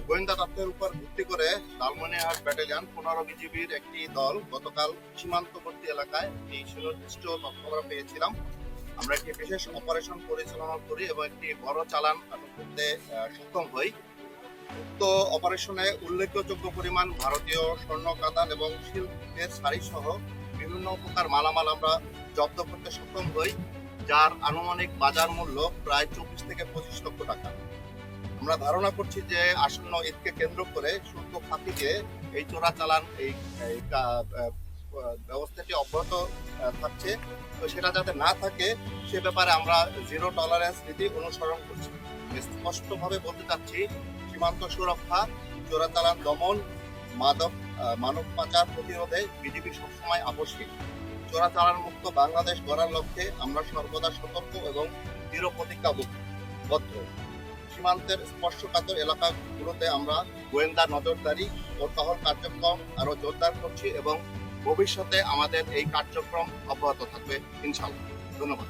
গোয়েন্দা তথ্যের উপর ভিত্তি করে লালমনিরহাট ব্যাটালিয়ন 15 বিজিবির একটি দল গতকাল সীমান্তবর্তী এলাকায় এই সুনির্দিষ্ট তথ্য আমরা পেয়েছিলাম। আমরা একটি বিশেষ অপারেশন পরিচালনা করি এবং একটি বড় চালান আটক করতে সক্ষম হই। উক্ত অপারেশনে উল্লেখযোগ্য পরিমাণ ভারতীয় স্বর্ণ কাতান এবং শিল্পের শাড়ি সহ বিভিন্ন প্রকার মালামাল আমরা জব্দ করতে সক্ষম হই, যার আনুমানিক বাজার মূল্য প্রায় 24 থেকে 25 লক্ষ টাকা। আমরা ধারণা করছি যে আসন্ন ঈদকে কেন্দ্র করে শুল্ক ফাঁকি দিয়ে এই চোরাচালান এই ব্যবস্থাটি অব্যাহত থাকছে। তো সেটা যাতে না থাকে সে ব্যাপারে আমরা জিরো টলারেন্স নীতি অনুসরণ করছি। স্পষ্টভাবে বলতে চাচ্ছি, সীমান্ত সুরক্ষা, চোরাচালান দমন, মানব পাচার প্রতিরোধে বিজিবি সবসময় আবশ্যিক। চোরাচালান মুক্ত বাংলাদেশ গড়ার লক্ষ্যে আমরা সর্বদা সতর্ক এবং দৃঢ় প্রতিজ্ঞাবদ্ধ। সীমান্তের স্পর্শকাতর এলাকাগুলোতে আমরা গোয়েন্দা নজরদারি ও টহল কার্যক্রম আরো জোরদার করছি এবং ভবিষ্যতে আমাদের এই কার্যক্রম অব্যাহত থাকবে ইনশাআল্লাহ। ধন্যবাদ।